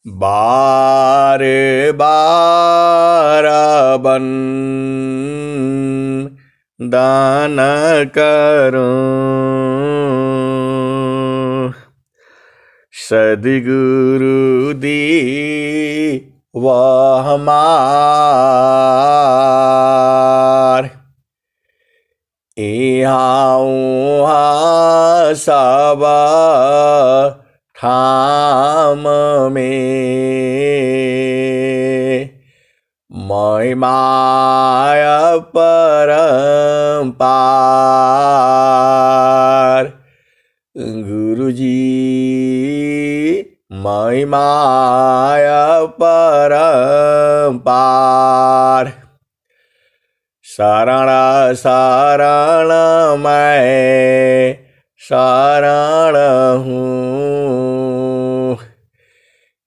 बार बार बन दान करूं, सद्गुरु दी वह हमार। इहाँ सब ठाम में महिमाय परम्पार। गुरुजी महिमाय परम्पार। शरण शरण मैं शरण हूँ,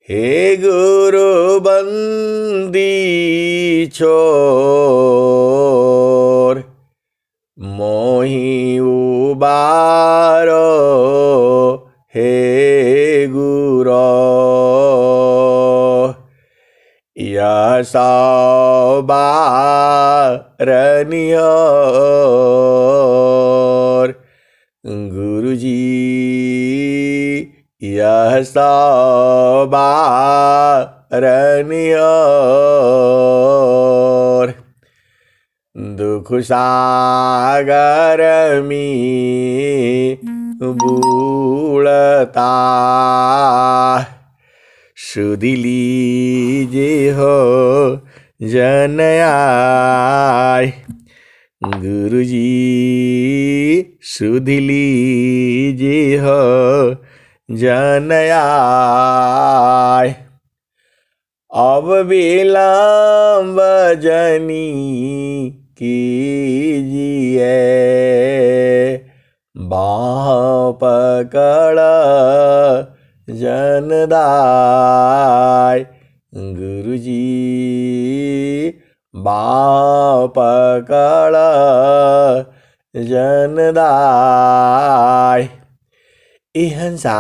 हे गुरु बंदी छोर। मोहि उबारो हे गुरो, यह सौ बारनियोर। गुरुजी यह सौ बारनियोर। दुख सागर में बूढ़ता, सुध लीजे हो जन आय। गुरुजी सुध लीजे हो जन आय। अब विलम्ब जनी कीजिए, बाँह पकड़ जनदाय। गुरुजी बाँह पकड़ जनदाय। हंसा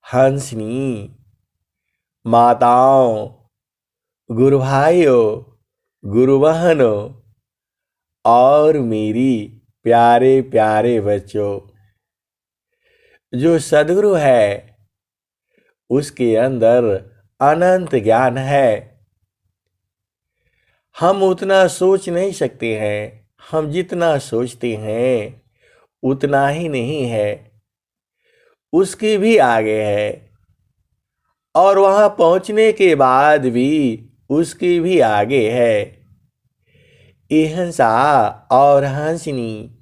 हंसनी माताओं, गुरु भाइयों, गुरु बहनों और मेरी प्यारे प्यारे बच्चों, जो सद्गुरु है उसके अंदर अनंत ज्ञान है। हम उतना सोच नहीं सकते हैं, हम जितना सोचते हैं उतना ही नहीं है, उसके भी आगे है। और वहां पहुंचने के बाद भी उसके भी आगे है। हंसा और हंसनी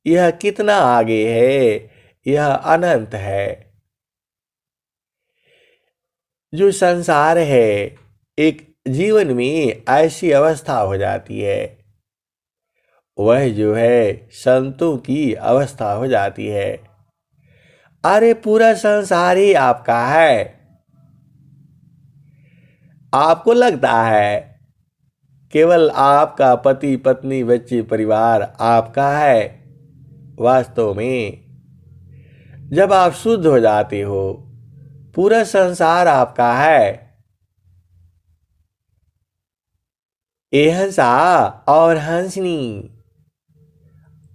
यह कितना आगे है, यह अनंत है। जो संसार है, एक जीवन में ऐसी अवस्था हो जाती है, वह जो है संतों की अवस्था हो जाती है। अरे पूरा संसार ही आपका है। आपको लगता है केवल आपका पति पत्नी बच्चे परिवार आपका है। वास्तव में जब आप शुद्ध हो जाते हो, पूरा संसार आपका है। हंसा और हंसनी,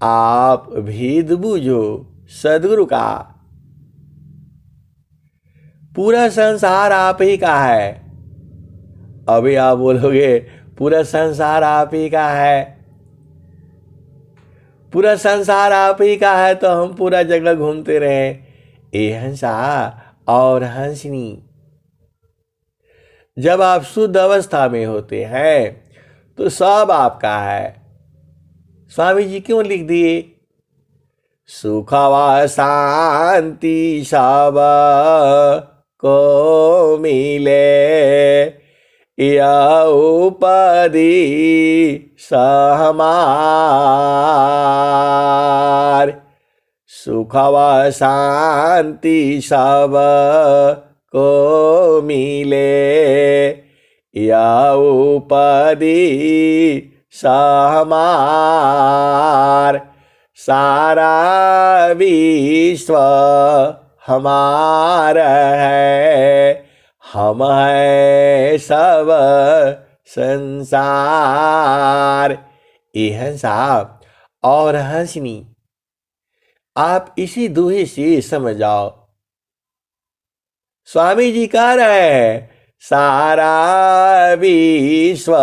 आप भेद बूझो सद्गुरु का। पूरा संसार आप ही का है। अभी आप बोलोगे पूरा संसार आप ही का है, पूरा संसार आप ही का है तो हम पूरा जगह घूमते रहे। हंसा और हंसनी, जब आप शुद्ध अवस्था में होते हैं तो सब आपका है। स्वामी जी क्यों लिख दिए, सुख व शांति सब को मिले, यह उपाधि सहमार। सुख व शांति सब को मिले, यह उपाधि सहमार। सारा विश्व हमारा है, हम है सब संसार। ये हंसा और हंसनी, आप इसी दोहे से समझ जाओ। स्वामी जी कह रहे हैं सारा विश्व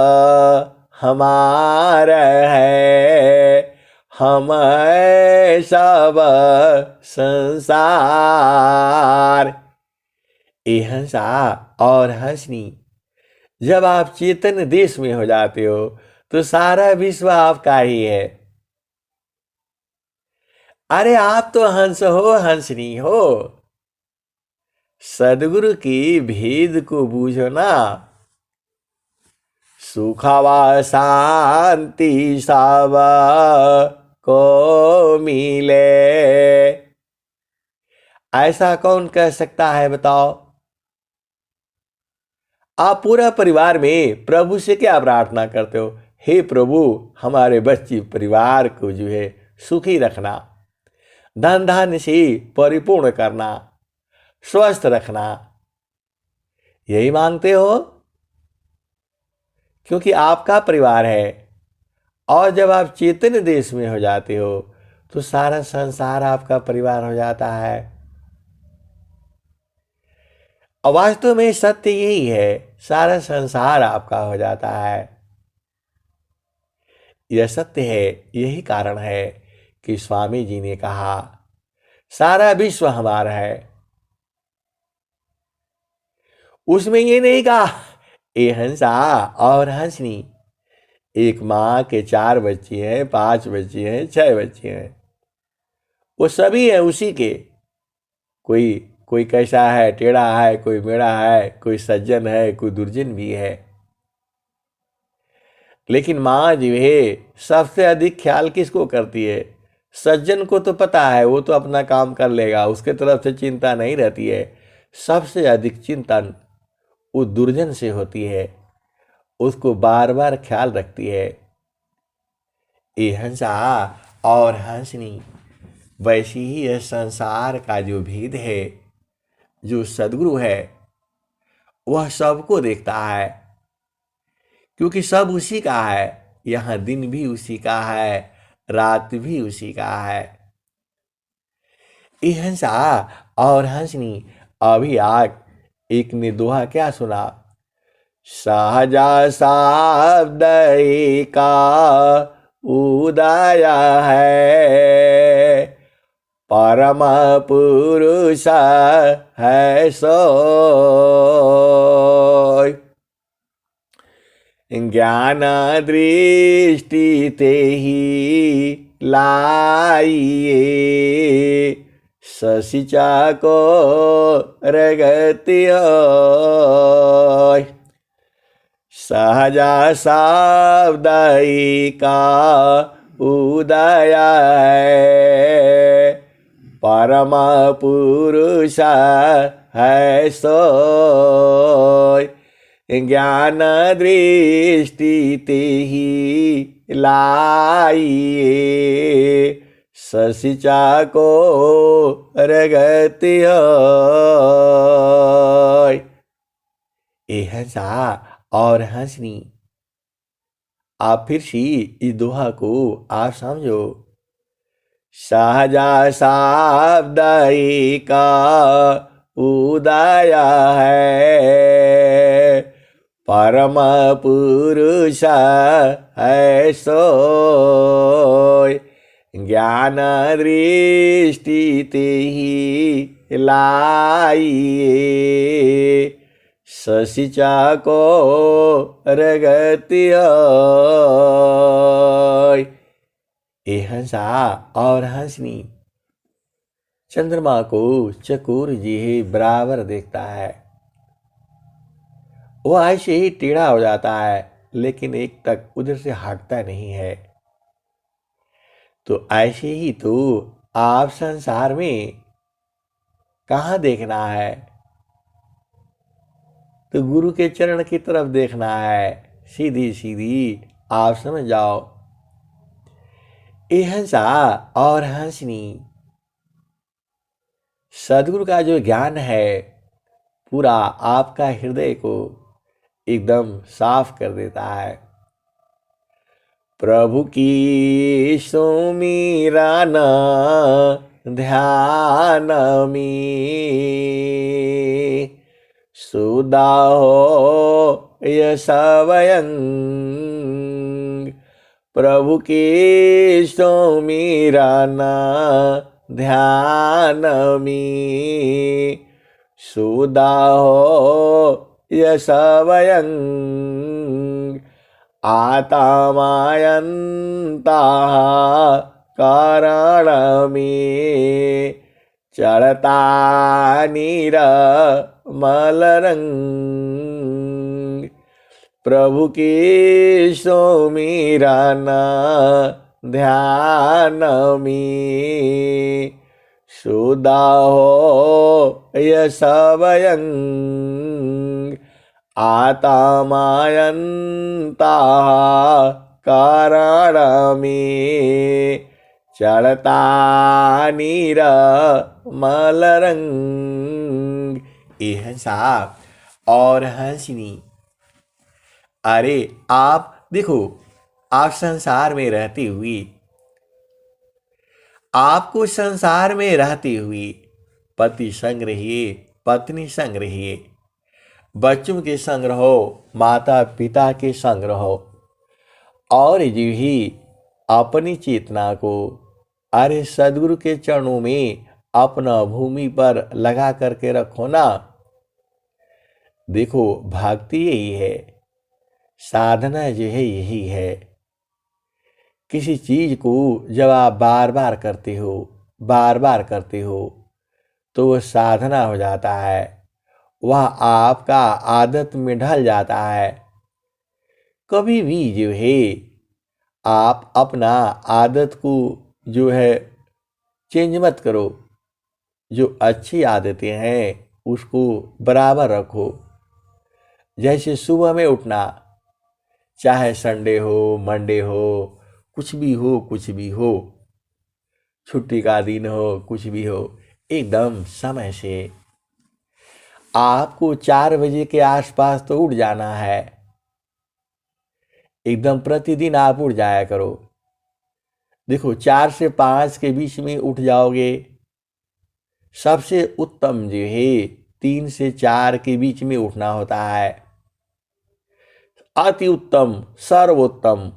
हमारा है, हम है सब संसार। ये हंसा और हंसनी, जब आप चेतन देश में हो जाते हो तो सारा विश्व आपका ही है। अरे आप तो हंस हो, हंसनी हो। सदगुरु की भेद को बूझो ना, सुखवा शांति सब को मिले। ऐसा कौन कह सकता है बताओ? आप पूरा परिवार में प्रभु से क्या प्रार्थना करते हो? हे प्रभु, हमारे बच्चे परिवार को जो है सुखी रखना, धन धान्य से परिपूर्ण करना, स्वस्थ रखना, यही मांगते हो क्योंकि आपका परिवार है। और जब आप चेतन देश में हो जाते हो तो सारा संसार आपका परिवार हो जाता है। और वास्तव में सत्य यही है, सारा संसार आपका हो जाता है। यह सत्य है, यही कारण है कि स्वामी जी ने कहा सारा विश्व हमारा है। उसमें ये नहीं कहा ए हंसा और हंसनी। एक माँ के 4 बच्चे हैं, 5 बच्चे हैं, 6 बच्चे हैं, वो सभी है उसी के। कोई कोई कैसा है, टेढ़ा है, कोई मेढ़ा है, कोई सज्जन है, कोई दुर्जन भी है। लेकिन माँ जो है सबसे अधिक ख्याल किसको करती है? सज्जन को तो पता है, वो तो अपना काम कर लेगा, उसके तरफ से चिंता नहीं रहती है। सबसे अधिक चिंतन उस दुर्जन से होती है, उसको बार बार ख्याल रखती है। ये हंसा और हंसनी, वैसी ही यह संसार का जो भेद है, जो सदगुरु है वह सबको देखता है, क्योंकि सब उसी का है। यहाँ दिन भी उसी का है, रात भी उसी का है। ये हंसा और हंसनी, अभी आग एक ने दोहा क्या सुना? सहजा शब्द का उदय है, परम पुरुष है सोय। ज्ञान दृष्टि ते ही लाइए, ससिचा को रगति होय। सहजा सावधाई का उदय है, परम पुरुष है सोय। ज्ञान दृष्टि ते ही लाइए, ससिचा को रगति होय। ये हंसा और हंसनी, आप फिर से इस दोहा को आप समझो। सहजा सावधाई का उदय है, परम पुरुष है सोय। ज्ञान दृष्टि ते ही लाइए, ससिचा को रगति होय। ये हंसा और हंसनी, चंद्रमा को चकोर जी ही बराबर देखता है। वो ऐसे ही टेढ़ा हो जाता है, लेकिन एक तक उधर से हटता नहीं है। तो ऐसे ही तो आप संसार में कहाँ देखना है? तो गुरु के चरण की तरफ देखना है, सीधी सीधी आप समझ जाओ। ये हंसा और हंसनी, सदगुरु का जो ज्ञान है पूरा आपका हृदय को एकदम साफ कर देता है। प्रभु की सुमिरा न ध्यान में सुधा हो यशवयं। प्रभु की सुमिरा न ध्यान में सुधा हो यशवयं। आत्मायन्ताः कारणमें चढ़ता नीरमलरंग। प्रभु की सुमिरा न ध्यान में सुधा हो यशवयं। आत्मायन्ताः कारणमें चढ़ता नीरमलरंग। ये हंसा और हंसनी। अरे आप देखो, आप संसार में रहती हुई, आपको संसार में रहती हुई पति संग रहिए, पत्नी संग रहिए, बच्चों के संग रहो, माता पिता के संग रहो, और जो ही अपनी चेतना को अरे सदगुरु के चरणों में अपना भूमि पर लगा करके रखो ना। देखो, भक्ति यही है, साधना जो है यही है। किसी चीज को जब आप बार बार करते हो, बार बार करते हो, तो वह साधना हो जाता है, वह आपका आदत में ढल जाता है। कभी भी जो है आप अपना आदत को जो है चेंज मत करो। जो अच्छी आदतें हैं उसको बराबर रखो। जैसे सुबह में उठना, चाहे संडे हो, मंडे हो, कुछ भी हो, कुछ भी हो, छुट्टी का दिन हो, कुछ भी हो, एकदम समय से आपको 4 बजे के आसपास तो उठ जाना है। एकदम प्रतिदिन आप उठ जाया करो। देखो, 4 से 5 के बीच में उठ जाओगे। सबसे उत्तम जो है 3 से 4 के बीच में उठना होता है। अति उत्तम, सर्वोत्तम।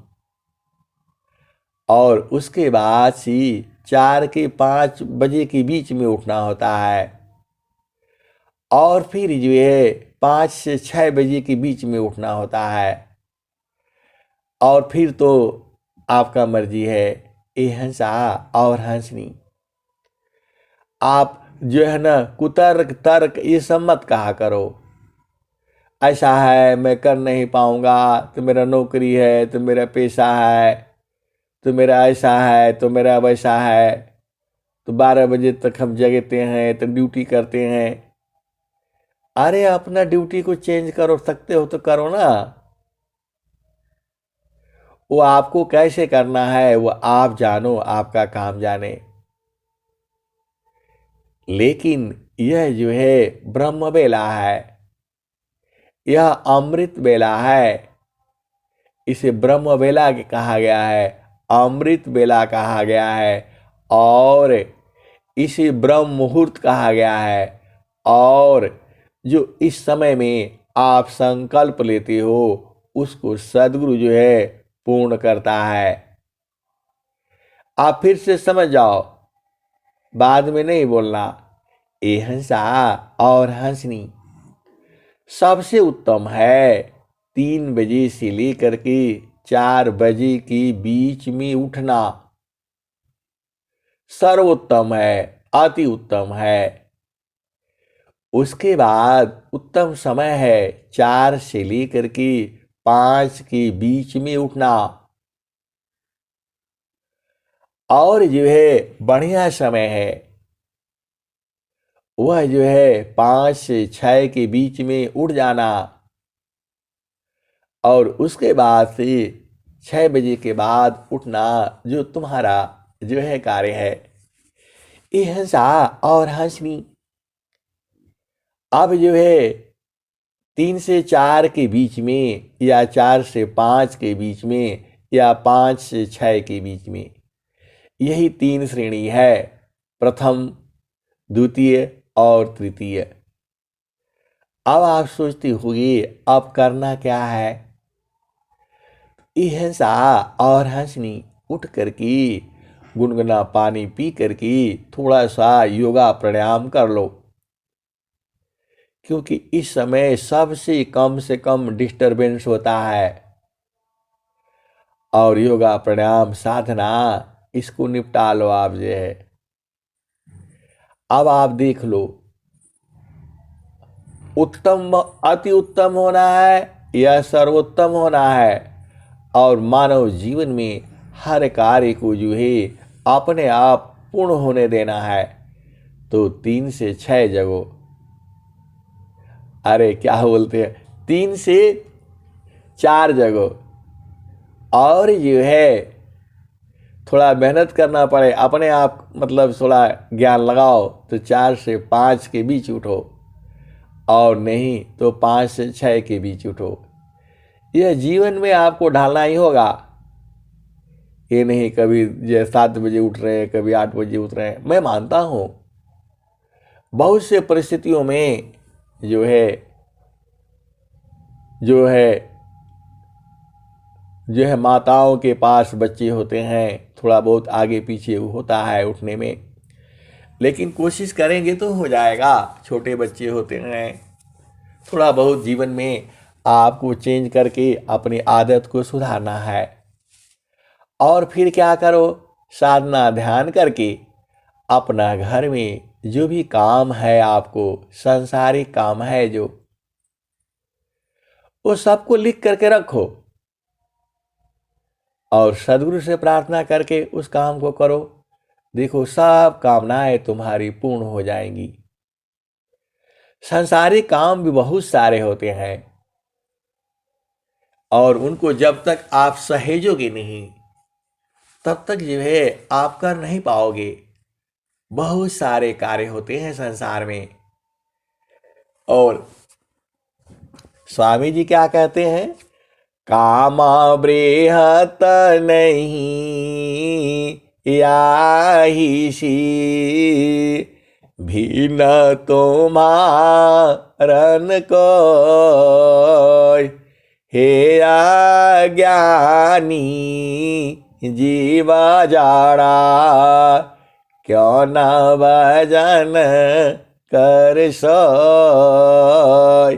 और उसके बाद से 4 के 5 बजे के बीच में उठना होता है। और फिर जो है 5 से 6 बजे के बीच में उठना होता है। और फिर तो आपका मर्जी है, ये हंसा और हंसनी। आप जो है ना कुतर्क तर्क ये सब मत कहा करो। ऐसा है, मैं कर नहीं पाऊंगा, तो मेरा नौकरी है, तो मेरा पैसा है, तो मेरा ऐसा है, तो मेरा वैसा है, तो 12 बजे तक हम जगते हैं, तो ड्यूटी करते हैं। अरे अपना ड्यूटी को चेंज करो सकते हो तो करो ना। वो आपको कैसे करना है वो आप जानो, आपका काम जाने। लेकिन यह जो है ब्रह्म बेला है, यह अमृत बेला है। इसे ब्रह्म बेला कहा गया है, अमृत बेला कहा गया है, और इसे ब्रह्म मुहूर्त कहा गया है। और जो इस समय में आप संकल्प लेते हो उसको सद्गुरु जो है पूर्ण करता है। आप फिर से समझ जाओ, बाद में नहीं बोलना। ये हंसा और हंसनी। सबसे उत्तम है 3 बजे से लेकर के 4 बजे के बीच में उठना। सर्वोत्तम है, अति उत्तम है। उसके बाद उत्तम समय है 4 से लेकर के 5 के बीच में उठना। और जो है बढ़िया समय है वह जो है 5 से 6 के बीच में उठ जाना। और उसके बाद से 6 बजे के बाद उठना जो तुम्हारा जो है कार्य है। ये हंसा और हंसनी। अब जो है 3 से 4 के बीच में, या 4 से 5 के बीच में, या 5 से 6 के बीच में, यही 3 श्रेणी है, प्रथम, द्वितीय और तृतीय। अब आप सोचते होंगे अब करना क्या है। हंसा और हंसनी उठ करके गुनगुना पानी पी करके थोड़ा सा योगा प्राणायाम कर लो, क्योंकि इस समय सबसे कम से कम डिस्टरबेंस होता है। और योगा प्राणायाम साधना इसको निपटा लो आप जो है। अब आप देख लो, उत्तम अति उत्तम होना है या सर्वोत्तम होना है, और मानव जीवन में हर कार्य को जो है अपने आप पूर्ण होने देना है, तो 3 से 6 जगह, अरे क्या बोलते हैं, 3 से 4 जगह, और जो है थोड़ा मेहनत करना पड़े अपने आप, मतलब थोड़ा ज्ञान लगाओ तो 4 से 5 के बीच उठो, और नहीं तो 5 से 6 के बीच उठो। यह जीवन में आपको ढालना ही होगा। ये नहीं कभी 7 बजे उठ रहे हैं, कभी 8 बजे उठ रहे हैं। मैं मानता हूँ बहुत से परिस्थितियों में जो है माताओं के पास बच्चे होते हैं, थोड़ा बहुत आगे पीछे होता है उठने में, लेकिन कोशिश करेंगे तो हो जाएगा। छोटे बच्चे होते हैं, थोड़ा बहुत जीवन में आपको चेंज करके अपनी आदत को सुधारना है। और फिर क्या करो, साधना ध्यान करके अपना घर में जो भी काम है, आपको सांसारिक काम है जो, वो सबको लिख करके रखो, और सदगुरु से प्रार्थना करके उस काम को करो। देखो सब कामनाएं तुम्हारी पूर्ण हो जाएंगी। सांसारिक काम भी बहुत सारे होते हैं, और उनको जब तक आप सहेजोगे नहीं तब तक जो है आप कर नहीं पाओगे। बहुत सारे कार्य होते हैं संसार में। और स्वामी जी क्या कहते हैं, कामा बृहत नहीं याहिषी, भिन्न तुम्हारन को, हे अज्ञानी जीवा जाड़ा, क्यों न भजन कर सोय।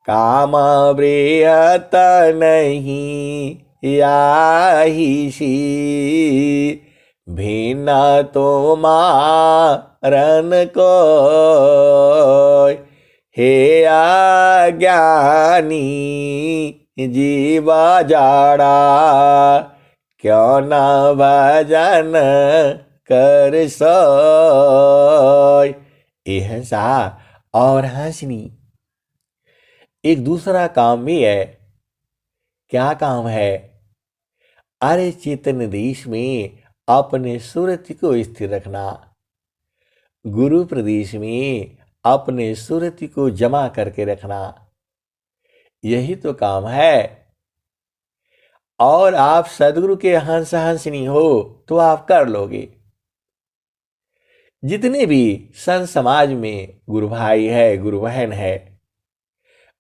काम बृहत नहीं याहिषी, भिन्न तुम्हारन को, हे अज्ञानी जीवा जाड़ा, क्यों न भजन कर सोय। हंसा और हंसनी एक दूसरा काम भी है। क्या काम है, अरे चेतन देश में अपने सुरति को स्थिर रखना, गुरु प्रदेश में अपने सुरति को जमा करके रखना, यही तो काम है। और आप सदगुरु के हंस हंसनी हो तो आप कर लोगे। जितने भी संत समाज में गुरु भाई है, गुरु बहन है,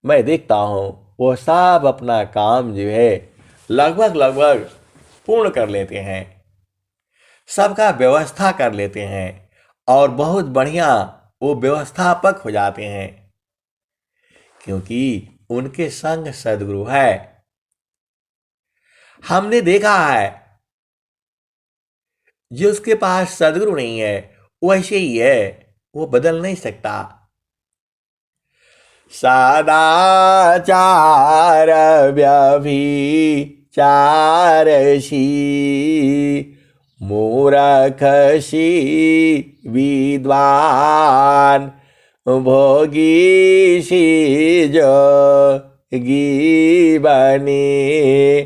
मैं देखता हूं वो सब अपना काम जो है लगभग पूर्ण कर लेते हैं, सबका व्यवस्था कर लेते हैं, और बहुत बढ़िया वो व्यवस्थापक हो जाते हैं, क्योंकि उनके संग सदगुरु है। हमने देखा है जो उसके पास सदगुरु नहीं है वैसे ही है, वो बदल नहीं सकता। सदाचार व्यभिचारसी, मूरखसी विद्वान, भोगीसी जोगी बने,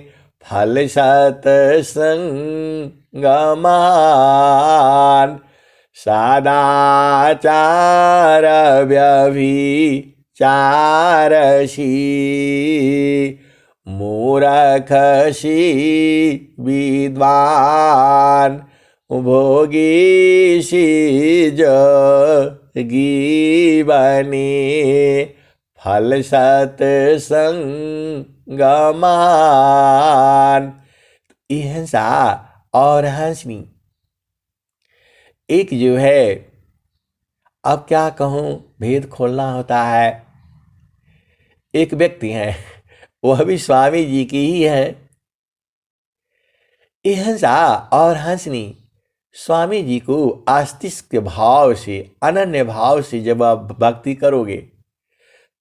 फल सत्संगमान। सदाचार व्यभिचारसी मूरखसी विद्वान भोगीसी जोगी बने फल सत्संगमान। हिंसा और हंसनी एक जो है, अब क्या कहूं, भेद खोलना होता है। एक व्यक्ति है, वह भी स्वामी जी की ही है। हिंसा और हंसनी स्वामी जी को आस्तिक भाव से, अनन्य भाव से जब आप भक्ति करोगे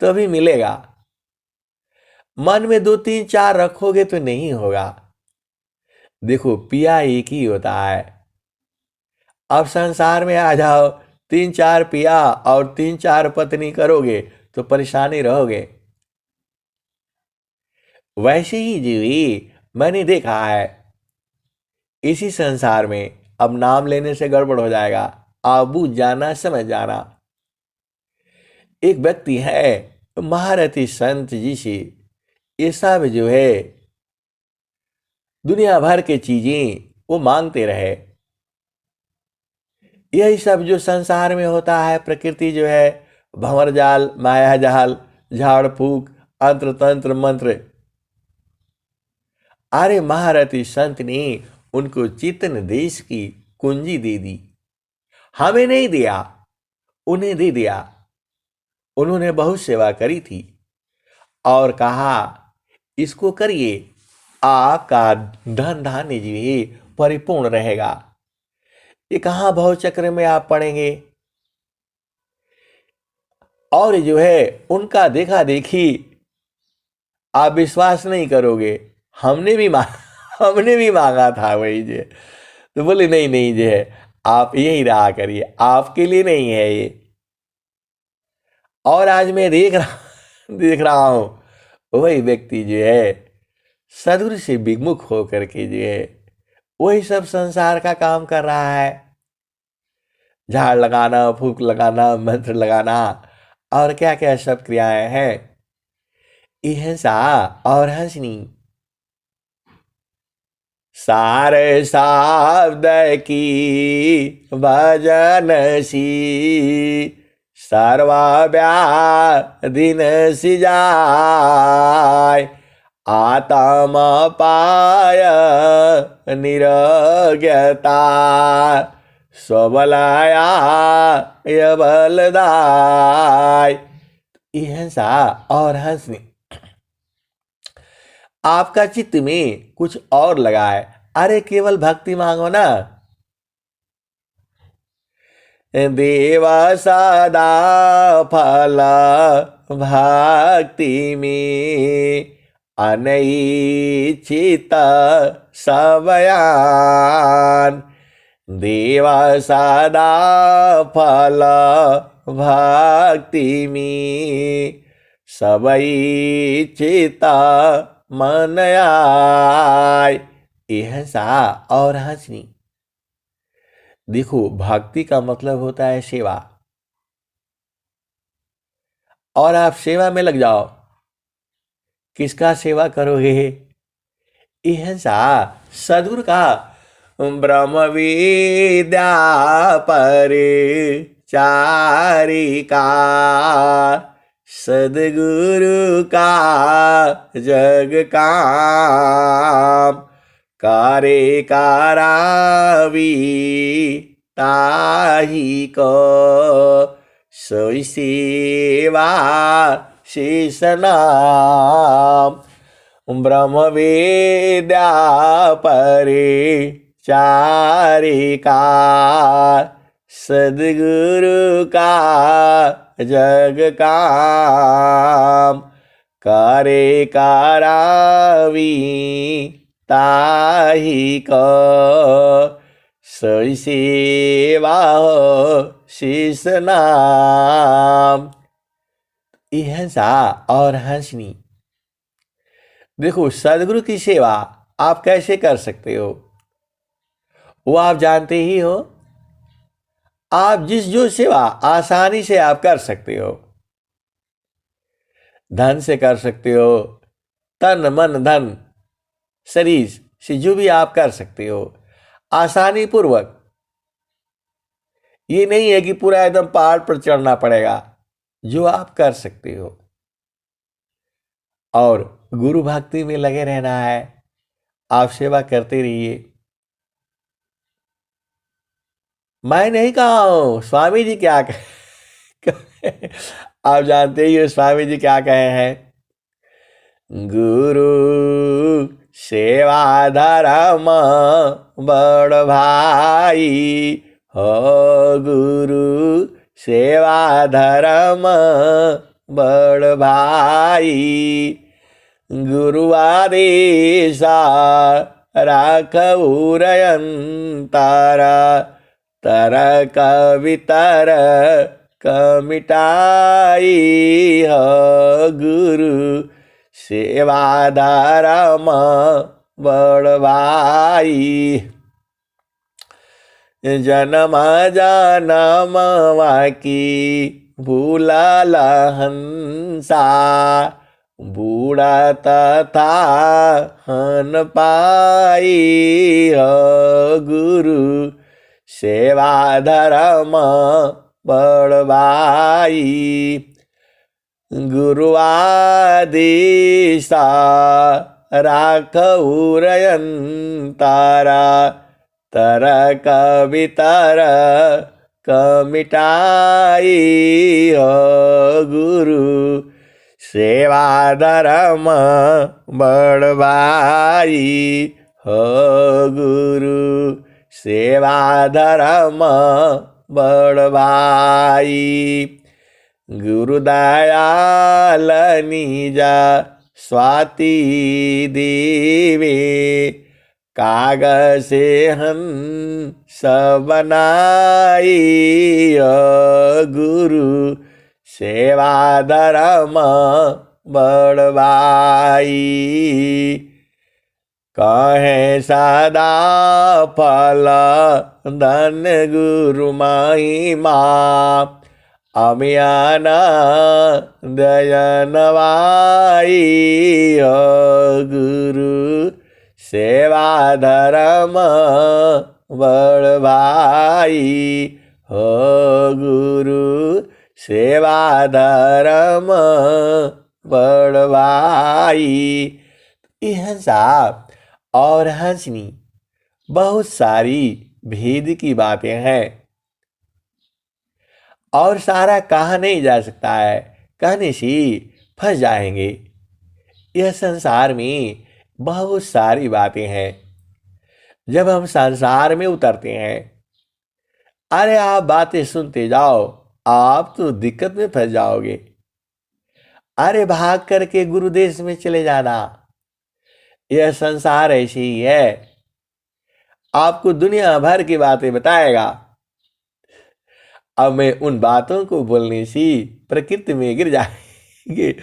तभी मिलेगा। मन में 2 3 4 रखोगे तो नहीं होगा। देखो, पिया एक ही होता है। अब संसार में आ जाओ, 3 4 पिया और 3 4 पत्नी करोगे तो परेशानी रहोगे। वैसे ही जीवी मैंने देखा है इसी संसार में। अब नाम लेने से गड़बड़ हो जाएगा, आप बूझ जाना, समझ जाना। एक व्यक्ति है, महारथी संत जी से ये सब जो है दुनिया भर के चीजें वो मांगते रहे। यही सब जो संसार में होता है, प्रकृति जो है, भंवर जाल, माया जाल, झाड़ फूक, अंत्र तंत्र मंत्र। अरे महारथी संत ने उनको चेतन देश की कुंजी दे दी। हमें नहीं दिया, उन्हें दे दिया। उन्होंने बहुत सेवा करी थी और कहा इसको करिए, आपका धन धान्य जो है परिपूर्ण रहेगा। ये कहाँ भव चक्र में आप पड़ेंगे। और जो है उनका देखा देखी, आप विश्वास नहीं करोगे, हमने भी मांगा था वही जो। तो बोले नहीं नहीं जो है आप यही रहा करिए, आपके लिए नहीं है ये। और आज मैं देख रहा हूं वही व्यक्ति जो है सदगुरु से विमुख होकर के जो है वही सब संसार का काम कर रहा है। झाड़ लगाना, फूक लगाना, मंत्र लगाना और क्या क्या सब क्रियाएं हैं। हिंसा और हंसनी सारे शब्द की भजन सी सर्वव्याधिन सी जाय आत्म पाय निरोग्यता सबलाया बलदाय। हिंसा और हंसनी आपका चित्त में कुछ और लगा है। अरे केवल भक्ति मांगो ना। देव सदा फल भक्ति में अनैच्छित सबयान। देव सदा फल भक्ति में सबैच्छित मन आय। हिंसा और हंसनी देखो, भक्ति का मतलब होता है सेवा, और आप सेवा में लग जाओ। किसका सेवा करोगे? हिंसा सदगुरु का ब्रह्म विद्या परिचारिका सदगुरु का जग काम करे करावी ताही को सोई सेवा शेष नाम। ब्रह्म विद्या परिचारिका सदगुरु का जग काम करे करावी ताही को सोई सेवा शेष नाम। हिंसा और हंसनी देखो, सदगुरु की सेवा आप कैसे कर सकते हो वो आप जानते ही हो। आप जिस जो सेवा आसानी से आप कर सकते हो, धन से कर सकते हो, तन मन धन शरीर से जो भी आप कर सकते हो आसानी पूर्वक। ये नहीं है कि पूरा एकदम पहाड़ पर चढ़ना पड़ेगा, जो आप कर सकते हो। और गुरु भक्ति में लगे रहना है, आप सेवा करते रहिए। मैं नहीं कहा हूं, स्वामी जी क्या कहे आप जानते ही हो स्वामी जी क्या कहे हैं। गुरु सेवा धर्म बड़ भाई हो, गुरु सेवा धर्म बड़ भाई, गुरु आदेशा राखऊ रयंतारा, तर कवितर कमिटाई हो, गुरु सेवा धर्म बड़ भाई। जन्म जन्म वाकी भूलल हंसा, बूढ़ा तथा हन पाई हो, गुरु सेवा धर्म बड़ भाई, गुरु आदेशा राखऊ रयंतारा, तर कवितर कमिटाई हो, गुरु सेवा धर्म बड़ भाई हो, गुरु सेवा धर्म बड़ भाई। गुरु दयाल निजा स्वाति देवे, कागज से हंस बनाई हो, गुरु सेवा धर्म बड़ भाई। कहे सदा फल धन गुरु महिमा, अमियान दयनवाई हो, गुरु सेवा धर्म बड़ भाई हो, गुरु सेवा धर्म बड़ भाई। यह साहब और हंसनी बहुत सारी भेद की बातें हैं और सारा कहा नहीं जा सकता है, कहने से फंस जाएंगे। यह संसार में बहुत सारी बातें हैं। जब हम संसार में उतरते हैं, अरे आप बातें सुनते जाओ, आप तो दिक्कत में फंस जाओगे। अरे भाग करके गुरुदेश में चले जाना, यह संसार ऐसे ही है, आपको दुनिया भर की बातें बताएगा। अब मैं उन बातों को बोलने से प्रकृति में गिर जाएंगे,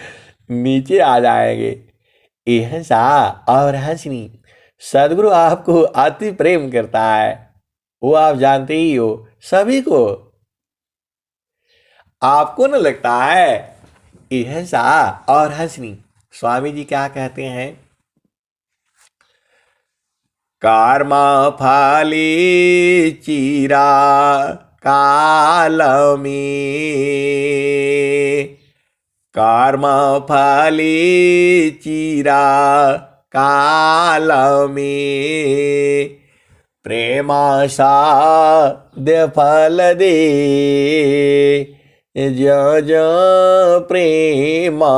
नीचे आ जाएंगे। यह सा और हंसनी सदगुरु आपको अति प्रेम करता है, वो आप जानते ही हो। सभी को आपको न लगता है। यह सा और हंसनी स्वामी जी क्या कहते हैं, कर्मा फाली चीरा काल में, कर्मा फाली चीरा काल में, प्रेमा साध्य फल दे, जो जो प्रेमा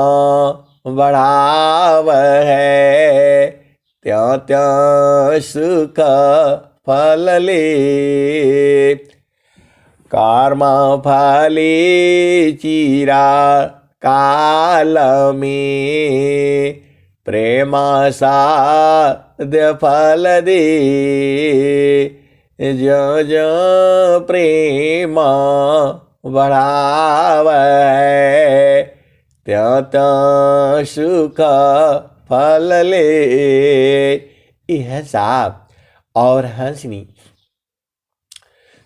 बढ़ाव है, त्यों त्यों सुख फल ले। कर्मा फले चीरा काल में, प्रेमा साध्य फल दे, जो जो प्रेमा बढ़ाव है, त्यों त्यों सुख फल ले। यह साप और हंसनी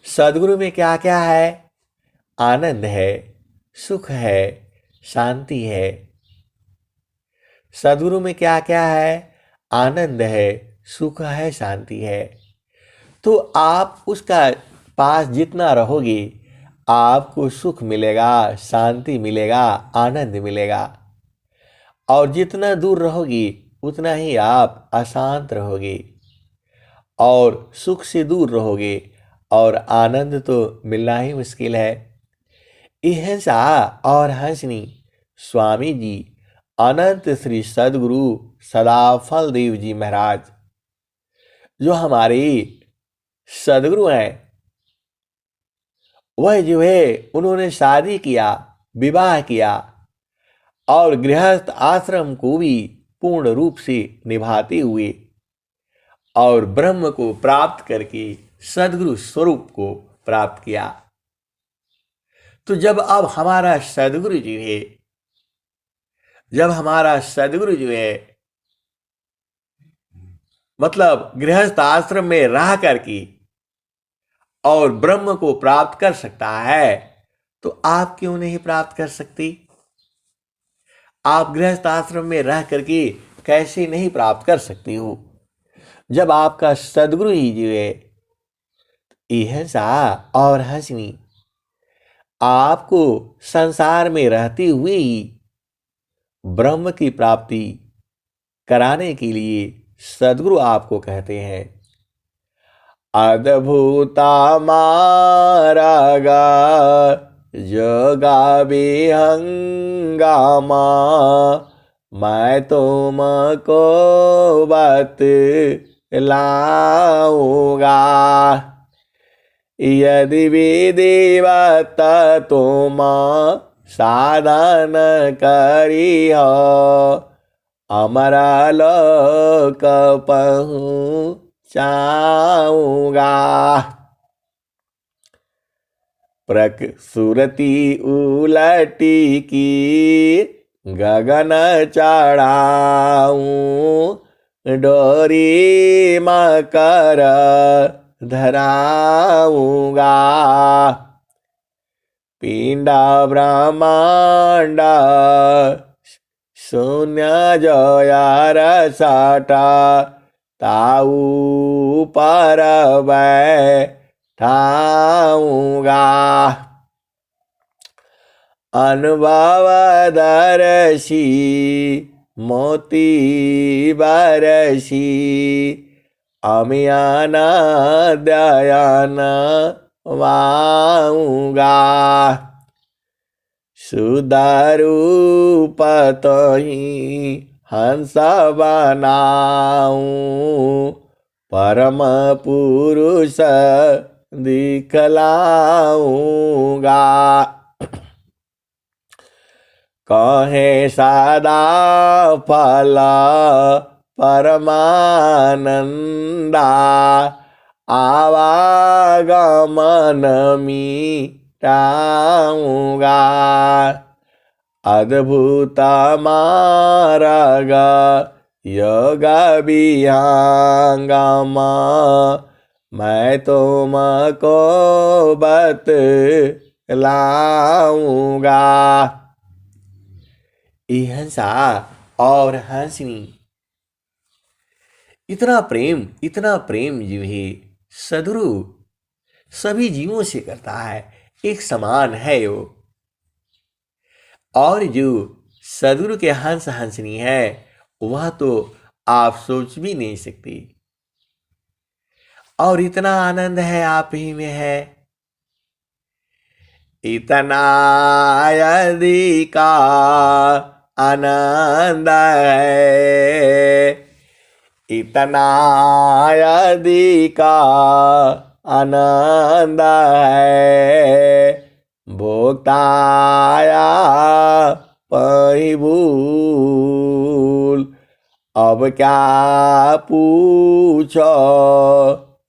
सद्गुरु में क्या क्या है? आनंद है, सुख है, शांति है। सद्गुरु में क्या क्या है? आनंद है, सुख है, शांति है। तो आप उसका पास जितना रहोगे आपको सुख मिलेगा, शांति मिलेगा, आनंद मिलेगा। और जितना दूर रहोगी उतना ही आप अशांत रहोगे और सुख से दूर रहोगे और आनंद तो मिलना ही मुश्किल है। अहिंसा और हंसनी स्वामी जी अनंत श्री सद्गुरु सदाफल देव जी महाराज जो हमारे सद्गुरु हैं, वह जो है उन्होंने शादी किया, विवाह किया और गृहस्थ आश्रम को भी पूर्ण रूप से निभाते हुए और ब्रह्म को प्राप्त करके सद्गुरु स्वरूप को प्राप्त किया। तो जब अब हमारा सद्गुरु जी है, जब हमारा सद्गुरु जो है मतलब गृहस्थ आश्रम में रह करके और ब्रह्म को प्राप्त कर सकता है, तो आप क्यों नहीं प्राप्त कर सकती? आप गृहस्थ आश्रम में रह करके कैसे नहीं प्राप्त कर सकती हो? जब आपका सद्गुरु ही जो है अहिंसा और हंसनी आपको संसार में रहते हुए ही ब्रह्म की प्राप्ति कराने के लिए सद्गुरु आपको कहते हैं, अद्भुता मारागा जगा हंगामा, मैं तुमको बतलाऊंगा। यदि विधिवत तुम साधन करी हो, अमरा लोक पहुँचाऊंगा। प्रकृति उलटी की गगन चढ़ाऊं, डोरी मकर धराऊंगा। पिंडा ब्रह्मांड शून्य जोयार साटा, ताऊ पर बैठाऊंगा। अनुभवदर्शी मोती बरसी, अमियाना दयाना वाऊंगा। सुधारूप तो ही हंस बनाऊं, परम पुरुष दिखलाऊंगा। कहे सदा फला परमानंदा, आवागमन मिटाऊंगा। अद्भुत मार्ग योग विहंगमा, मैं तुमको बतलाऊंगा। अहिंसा और हंसनी इतना प्रेम जो है सद्गुरु सभी जीवों से करता है, एक समान है वो। और जो सद्गुरु के हंस हंसनी है वह तो आप सोच भी नहीं सकती। और इतना आनंद है आप ही में है, इतना यदि का आनंद है, इतना यदि का आनंद है, भोक्ताया परिभूल। अब क्या पूछो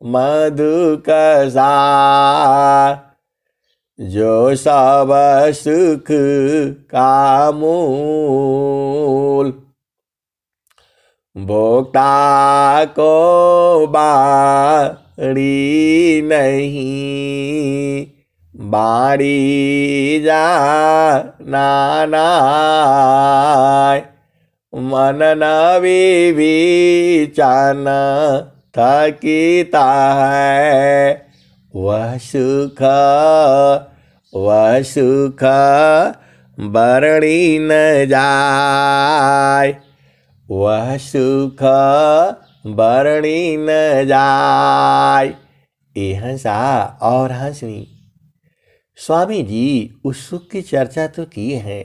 मधुक सार, जो सब सुख का मूल। भोक्ता को नहीं बाड़ी जा नानाय मन न विचान थकीता है वह सुख बरणी न जाय वह सुख बरणी न जाय। ये हंसा और हंसनी। स्वामी जी उस सुख की चर्चा तो किए हैं,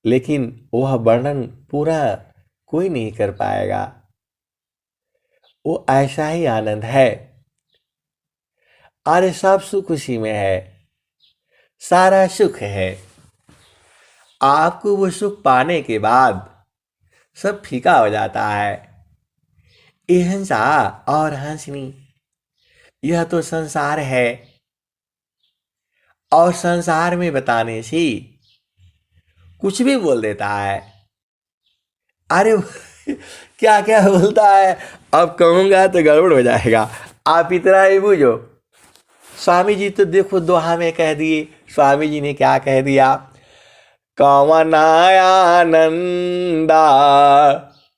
लेकिन वह वर्णन पूरा कोई नहीं कर पाएगा। वो ऐसा ही आनंद है। अरे सब सुख उसी में है, सारा सुख है। आपको वो सुख पाने के बाद सब फीका हो जाता है। ये हंसा और हंसनी, यह तो संसार है, और संसार में बताने से कुछ भी बोल देता है। अरे क्या क्या बोलता है, अब कहूँगा तो गड़बड़ हो जाएगा। आप इतना ही बूझो। स्वामी जी तो देखो दोहा में कह दिए। स्वामी जी ने क्या कह दिया? कवन आनंदा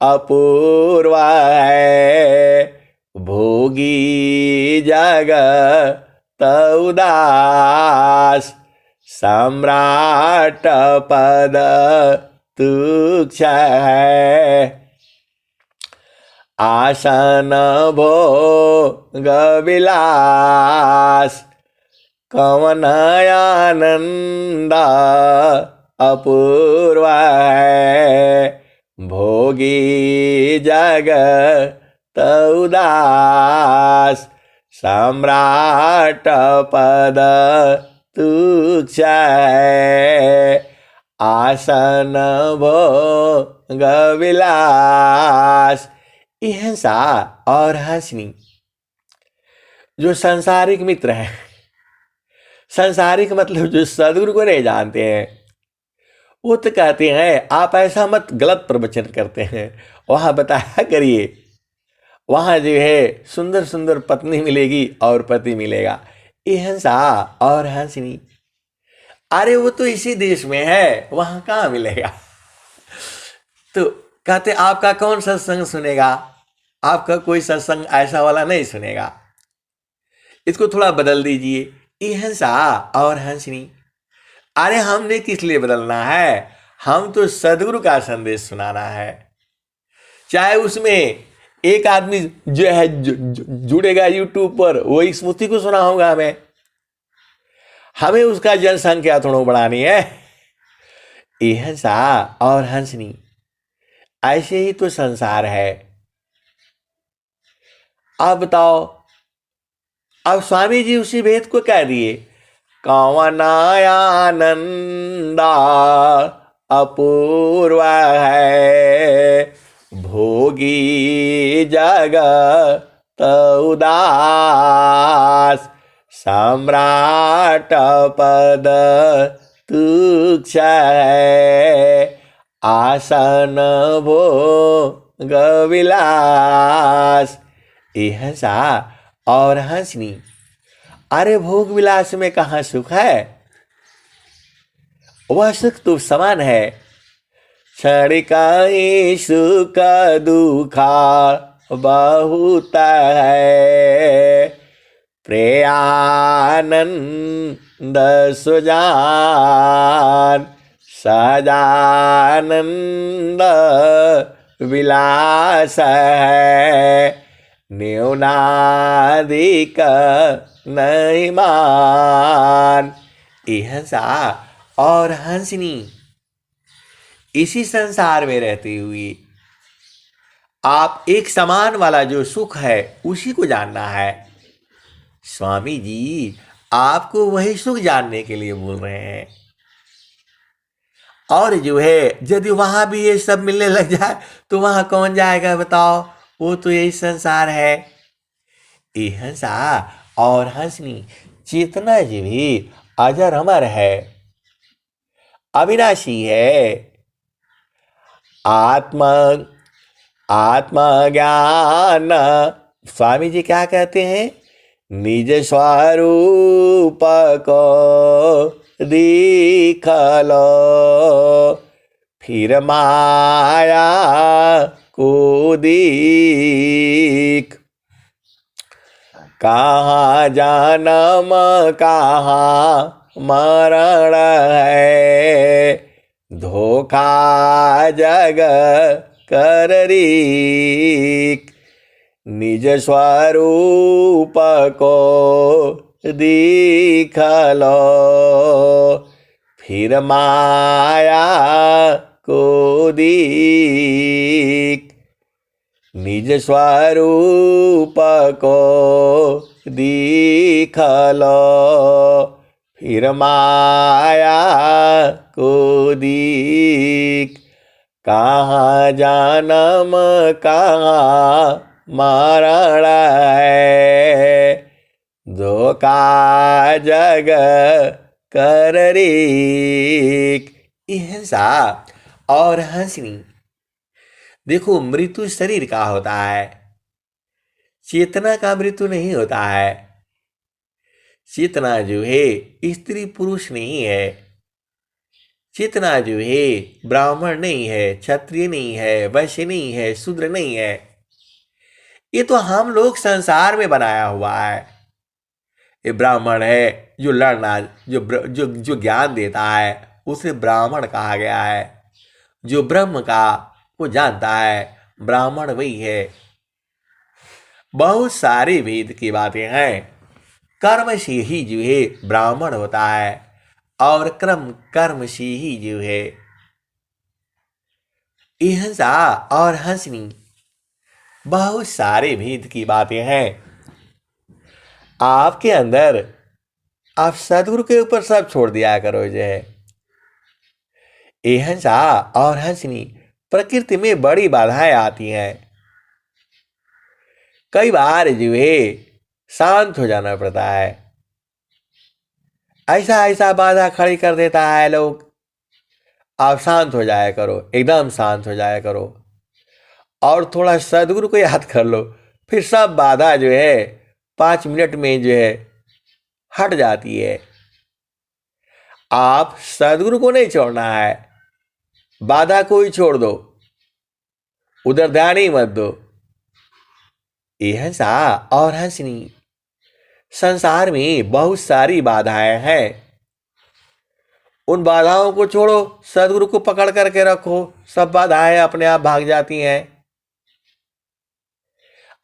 अपूर्व है भोगी जगत उदास सम्राट पद तुच्छ है आसन भोग विलास कवन आनंद अपूर्व है भोगी जगत उदास सम्राट पद तुच्छ है आसन भोग विलास। हिंसा और हंसनी जो सांसारिक मित्र है, सांसारिक मतलब जो सदगुरु को नहीं जानते हैं, वो तो कहते हैं आप ऐसा मत गलत प्रवचन करते हैं, वहाँ बताया करिए, वहाँ जो है सुंदर सुंदर पत्नी मिलेगी और पति मिलेगा। ये हंसा और हंसनी, अरे वो तो इसी देश में है, वहाँ कहाँ मिलेगा? तो कहते आपका कौन सत्संग सुनेगा? आपका कोई सत्संग ऐसा वाला नहीं सुनेगा। इसको थोड़ा बदल दीजिए। ये हंसा और हंसनी, अरे हमने किस लिए बदलना है? हम तो सदगुरु का संदेश सुनाना है। चाहे उसमें एक आदमी जो है जुड़ेगा यूट्यूब पर, वो स्मृति को सुना होगा हमें उसका जनसंख्या थोड़ा बढ़ानी है। ये हंसा और हंसनी, ऐसे ही तो संसार है। अब बताओ, अब स्वामी जी उसी भेद को कह दिए, कवन आनंदा अपूर्व है भोगी जगत उदास सम्राट पद तुच्छ है आसन भोग विलास। ये हंसा और हंसनी, अरे भोग विलास में कहाँ सुख है? वह सुख तो समान है। क्षणिका ही सुख दुखा बहुत है प्रेयानंद सुजान सजानंद विलास है न्यूनाधिक नहीं मान। ये हंसा और हंसनी, इसी संसार में रहते हुए आप एक समान वाला जो सुख है उसी को जानना है। स्वामी जी आपको वही सुख जानने के लिए बोल रहे हैं। और जो है यदि वहां भी ये सब मिलने लग जाए तो वहां कौन जाएगा बताओ? वो तो यही संसार है। ये हंसा और हंसनी, चेतना जी भी अजर अमर है, अविनाशी है। आत्मा ज्ञान स्वामी जी क्या कहते हैं? निज स्वरूप को दिखलो, फिर माया को दीख। कहाँ जन्म कहाँ मरण है, धोखा जग कर रीक। निज स्वरूप को दिख लो, फिर माया को दीख। निज स्वरूप को दिख लो, फिर माया को दीख। कहाँ जन्म कहाँ मरण है, धोखा जग कर रीक। हिंसा और हंसनी। देखो, मृत्यु शरीर का होता है, चेतना का मृत्यु नहीं होता है। चेतना जो है स्त्री पुरुष नहीं है। चेतना जो है ब्राह्मण नहीं है, क्षत्रिय नहीं है, वैश्य नहीं है, शूद्र नहीं है। ये तो हम लोग संसार में बनाया हुआ है। ये ब्राह्मण है जो लड़ना, जो ज्ञान देता है उसे ब्राह्मण कहा गया है। जो ब्रह्म का वो जानता है, ब्राह्मण वही है। बहुत सारे वेद की बातें हैं। कर्म से ही जो है ब्राह्मण होता है, और कर्म से ही जो है हिंसा और हंसनी। बहुत सारे भेद की बातें हैं आपके अंदर। आप सदगुरु के ऊपर सब छोड़ दिया करो। जो है हिंसा और हंसनी, प्रकृति में बड़ी बाधाएं आती हैं। कई बार जो है शांत हो जाना पड़ता है। ऐसा ऐसा बाधा खड़ी कर देता है लोग। आप शांत हो जाया करो, एकदम शांत हो जाया करो, और थोड़ा सदगुरु को याद कर लो। फिर सब बाधा जो है 5 मिनट में जो है हट जाती है। आप सदगुरु को नहीं छोड़ना है, बाधा को ही छोड़ दो, उधर ध्यान ही मत दो। हिंसा और हंसनी। संसार में बहुत सारी बाधाएं हैं। उन बाधाओं को छोड़ो, सदगुरु को पकड़ करके रखो, सब बाधाएं अपने आप भाग जाती हैं।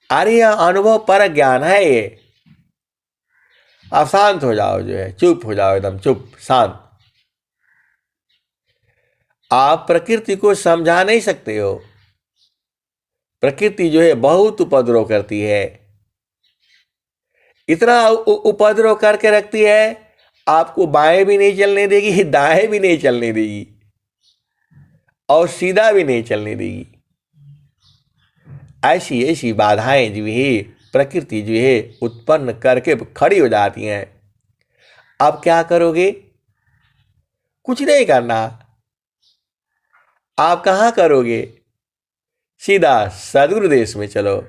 अरे यह अनुभव पर ज्ञान है। ये आप शांत हो जाओ, जो है चुप हो जाओ, एकदम चुप शांत। आप प्रकृति को समझा नहीं सकते हो। प्रकृति जो है बहुत उपद्रव करती है। इतना उपद्रव करके रखती है, आपको बाएं भी नहीं चलने देगी, दाएं भी नहीं चलने देगी, और सीधा भी नहीं चलने देगी। ऐसी ऐसी बाधाएं जो है प्रकृति जो है उत्पन्न करके खड़ी हो जाती हैं। अब क्या करोगे? कुछ नहीं करना। आप कहाँ करोगे? सीधा सदगुरु देश में चलो।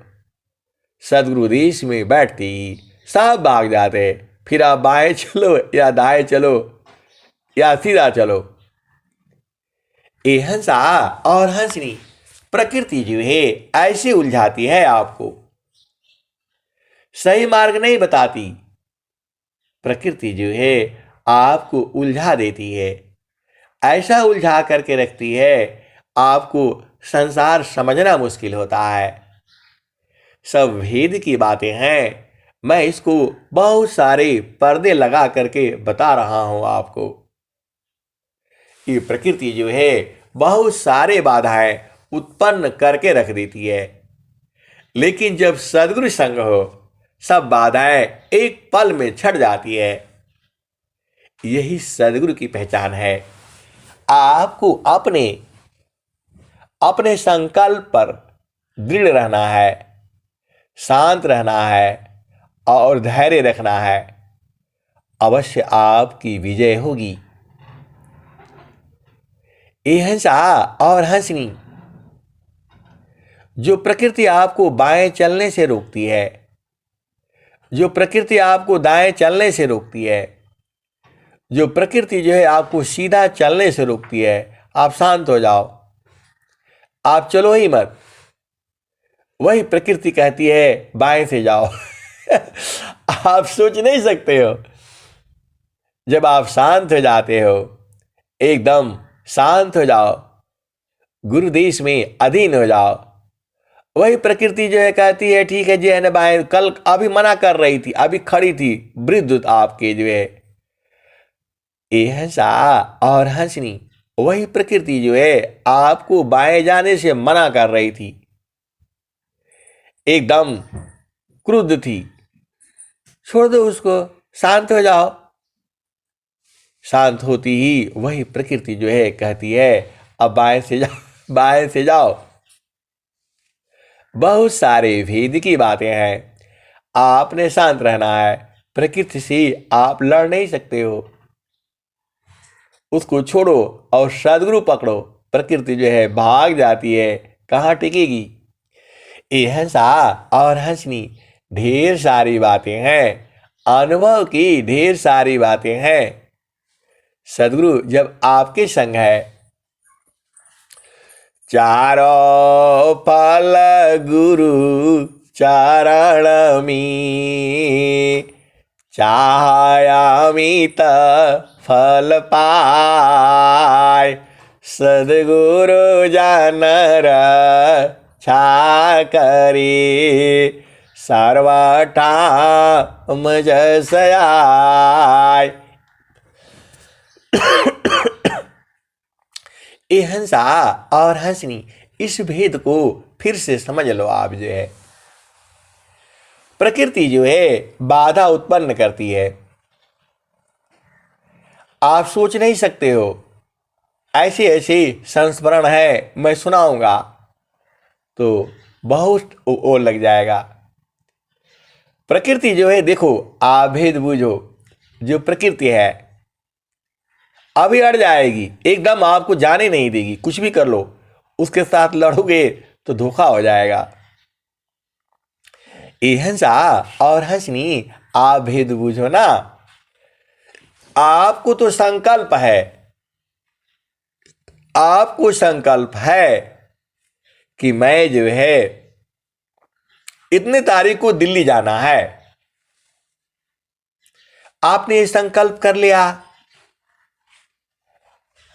सदगुरु देश में बैठते ही सब भाग जाते। फिर आप बाएं चलो या दाएं चलो या सीधा चलो। ये हंसा और हंसनी, प्रकृति जो है ऐसे उलझाती है आपको, सही मार्ग नहीं बताती। प्रकृति जो है आपको उलझा देती है, ऐसा उलझा करके रखती है, आपको संसार समझना मुश्किल होता है। सब भेद की बातें हैं। मैं इसको बहुत सारे पर्दे लगा करके बता रहा हूं आपको। ये प्रकृति जो है बहुत सारे बाधाएं उत्पन्न करके रख देती है, लेकिन जब सदगुरु संग हो, सब बाधाएं एक पल में छट जाती है। यही सदगुरु की पहचान है। आपको अपने अपने संकल्प पर दृढ़ रहना है, शांत रहना है और धैर्य रखना है। अवश्य आपकी विजय होगी। ये हंसा और हंसनी, जो प्रकृति आपको बाएं चलने से रोकती है, जो प्रकृति आपको दाएं चलने से रोकती है, जो प्रकृति जो है आपको सीधा चलने से रोकती है, आप शांत हो जाओ, आप चलो ही मत। वही प्रकृति कहती है बाएं से जाओ। आप सोच नहीं सकते हो, जब आप शांत हो जाते हो, एकदम शांत हो जाओ, गुरुदेश में अधीन हो जाओ, वही प्रकृति जो है कहती है ठीक है जी है ना बाएं। कल अभी मना कर रही थी, अभी खड़ी थी वृद्ध आपके जो है ये हंसा और हंसनी, वही प्रकृति जो है आपको बाएं जाने से मना कर रही थी, एकदम क्रुद्ध थी। छोड़ दो उसको, शांत हो जाओ। शांत होती ही वही प्रकृति जो है कहती है अब बाएं से जाओ, बाएं से जाओ। बहुत सारे भेद की बातें हैं, आपने शांत रहना है। प्रकृति से आप लड़ नहीं सकते हो, उसको छोड़ो और सदगुरु पकड़ो। प्रकृति जो है भाग जाती है, कहाँ टिकेगी। ये हंसा और हंसनी ढेर सारी बातें हैं, अनुभव की ढेर सारी बातें हैं। सदगुरु जब आपके संग है, चारों फल गुरु चरण में, चाहयामित फल पाय, सदगुरु जन रक्षा करे, सर्वठाम जस आय। ये हंसा और हंसनी, इस भेद को फिर से समझ लो। आप जो है प्रकृति जो है बाधा उत्पन्न करती है, आप सोच नहीं सकते हो। ऐसे ऐसे संस्मरण है, मैं सुनाऊंगा तो बहुत ओ लग जाएगा। प्रकृति जो है देखो, आप भेद बूझो। जो प्रकृति है अभी अड़ जाएगी, एकदम आपको जाने नहीं देगी। कुछ भी कर लो, उसके साथ लड़ोगे तो धोखा हो जाएगा। ये हंसा और हंसनी, आप भेद बूझो ना। आपको तो संकल्प है, आपको संकल्प है कि मैं जो है इतने तारीख को दिल्ली जाना है। आपने ये संकल्प कर लिया,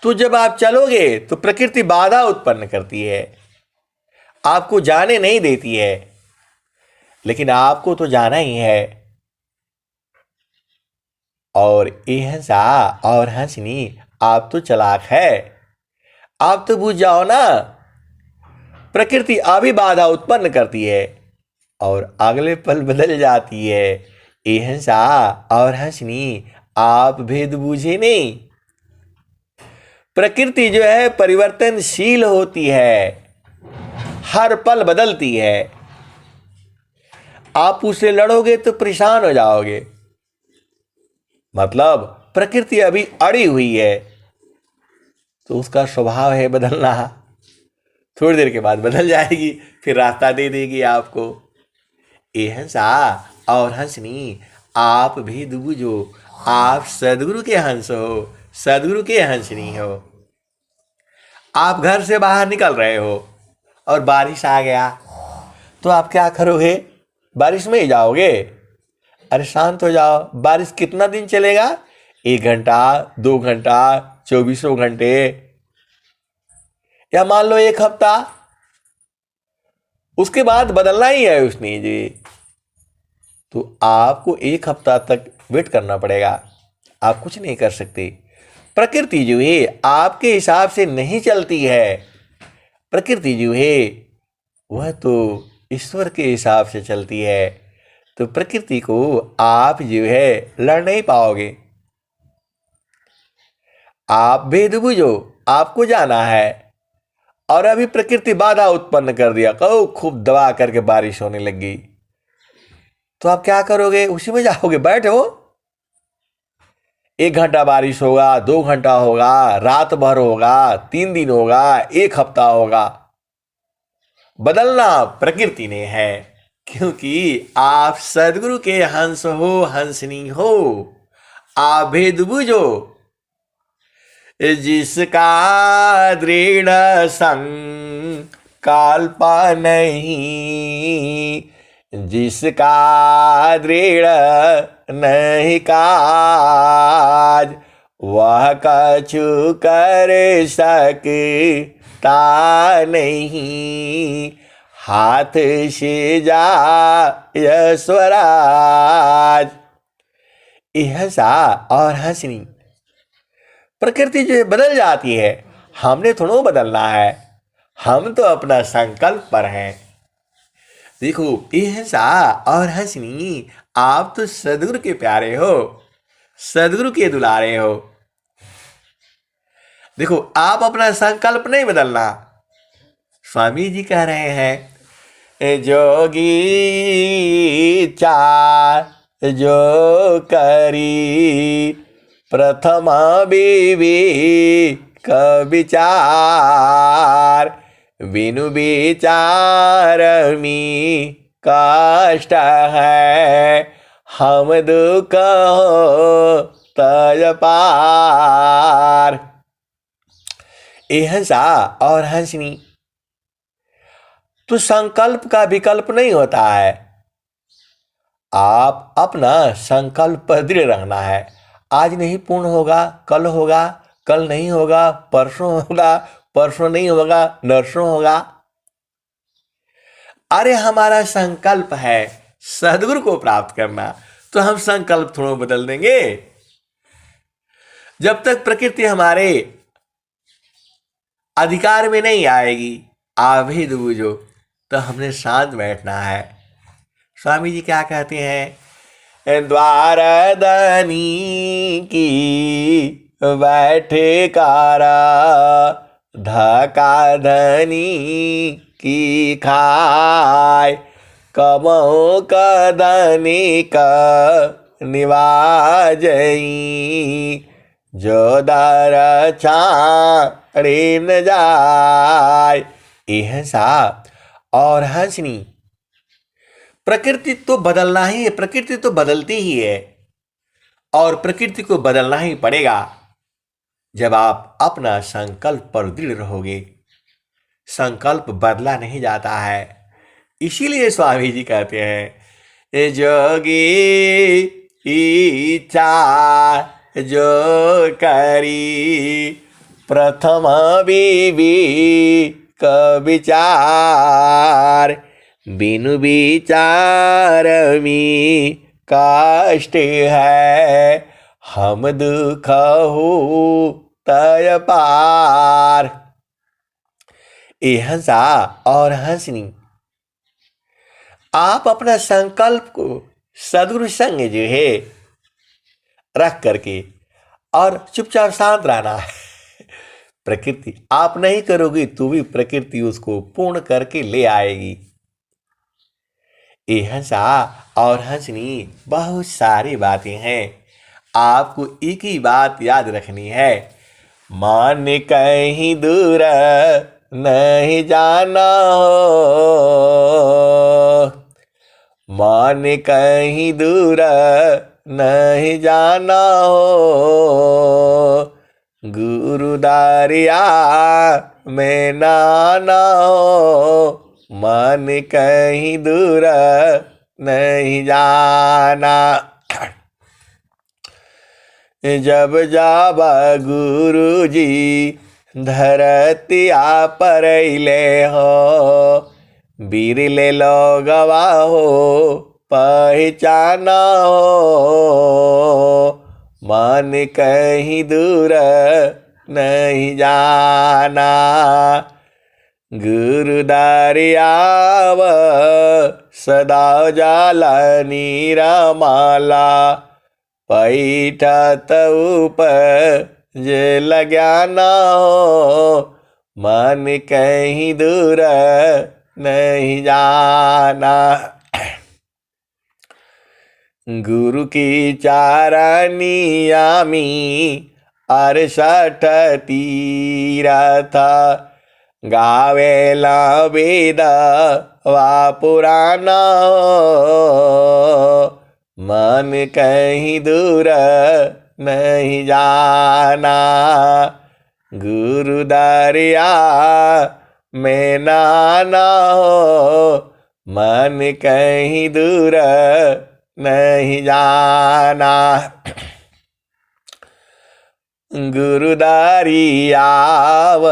तो जब आप चलोगे तो प्रकृति बाधा उत्पन्न करती है, आपको जाने नहीं देती है। लेकिन आपको तो जाना ही है। और ये हंसा और हंसनी, आप तो चालाक है, आप तो बुझ जाओ ना। प्रकृति अभी बाधा उत्पन्न करती है और अगले पल बदल जाती है। ये हंसा और हंसनी, आप भेद बूझे नहीं। प्रकृति जो है परिवर्तनशील होती है, हर पल बदलती है। आप उससे लड़ोगे तो परेशान हो जाओगे। मतलब प्रकृति अभी अड़ी हुई है, तो उसका स्वभाव है बदलना। थोड़ी देर के बाद बदल जाएगी, फिर रास्ता दे देगी आपको। ये हंसा और हंसनी, आप भेद बूझो। आप सदगुरु के हंस हो, सदगुरु के हंसनी हो। आप घर से बाहर निकल रहे हो और बारिश आ गया, तो आप क्या करोगे? बारिश में ही जाओगे? अरे शांत हो जाओ। बारिश कितना दिन चलेगा? 1 घंटा, 2 घंटा, 24 घंटे, या मान लो 1 हफ्ता। उसके बाद बदलना ही है उसने जी। तो आपको 1 हफ्ता तक वेट करना पड़ेगा, आप कुछ नहीं कर सकते। प्रकृति जो है आपके हिसाब से नहीं चलती है। प्रकृति जो है वह तो ईश्वर के हिसाब से चलती है। तो प्रकृति को आप जो है लड़ नहीं पाओगे। आप भेद बुझो, आपको जाना है। और अभी प्रकृति बाधा उत्पन्न कर दिया, कहो खूब दबा करके बारिश होने लग गई, तो आप क्या करोगे? उसी में जाओगे, बैठो। 1 घंटा बारिश होगा, 2 घंटा होगा, रात भर होगा, 3 दिन होगा, 1 हफ्ता होगा। बदलना प्रकृति ने है, क्योंकि आप सदगुरु के हंस हो, हंसनी हो। आप भेद बुझो, जिसका दृढ़ संकल्प नहीं, जिसका दृढ़ नहीं काज, वह कछु कर सकता नहीं। हाथ से जाय स्वराज। यह और हंसनी, प्रकृति जो बदल जाती है, हमने थोड़ा बदलना है, हम तो अपना संकल्प पर हैं। देखो, यह और हंसनी, आप तो सदगुरु के प्यारे हो, सदगुरु के दुलारे हो। देखो, आप अपना संकल्प नहीं बदलना। स्वामी जी कह रहे हैं, जोगी चार जो करी, प्रथम विवेक विचार, बिनु विचार में कष्ट है, हम दुख हो तज पार। हंसा और हंसनी, तो संकल्प का विकल्प नहीं होता है। आप अपना संकल्प पर दृढ़ रहना है। आज नहीं पूर्ण होगा, कल होगा, कल नहीं होगा, परसों होगा, परसों नहीं होगा, नरसों होगा। अरे हमारा संकल्प है सदगुरु को प्राप्त करना, तो हम संकल्प थोड़ा बदल देंगे। जब तक प्रकृति हमारे अधिकार में नहीं आएगी, आभेद बुझो, तो हमने शांत बैठना है। स्वामी जी क्या कहते हैं, द्वार दनी की बैठे कारा, धका धनी की खाए, कमो कदनी का निवाजई, जो दर छाड़ी न जाय। यह और हंसनी, प्रकृति तो बदलना ही है, प्रकृति तो बदलती ही है, और प्रकृति को बदलना ही पड़ेगा जब आप अपना संकल्प पर दृढ़ रहोगे। संकल्प बदला नहीं जाता है। इसीलिए स्वामी जी कहते हैं, जोगी इच्छा जो करी, प्रथम विवेक विचार, बिनु विचार में कष्ट है, हम दुख हो तय पार। हंसा और हंसनी, आप अपना संकल्प को सदगुरु संग जो है रख करके और चुपचाप शांत रहना है। प्रकृति आप नहीं करोगी तो भी प्रकृति उसको पूर्ण करके ले आएगी। हंसा और हंसनी, बहुत सारी बातें हैं। आपको एक ही बात याद रखनी है, मान कहीं दूर नहीं जाना हो, मान कहीं दूर नहीं जाना हो, गुरु दारिया में नाना हो, मन कहीं दूर नहीं जाना। जब जाबा गुरु जी धरतिया पर ले हो, बिरले लोगवा हो पहचाना हो, मन कहीं दूर नहीं जाना, गुरु दारियाव सदा जाला नीरा माला, पैठत ऊपर जे लग्याना हो, मन कहीं दूर नहीं जाना। गुरु की चारनियामी 68 तीरथ, गावेला वेद वा पुराण, मन कहीं दूर नहीं जाना। गुरु दरिया में नाना हो, मन कहीं दूर नहीं जाना। गुरु दरियाव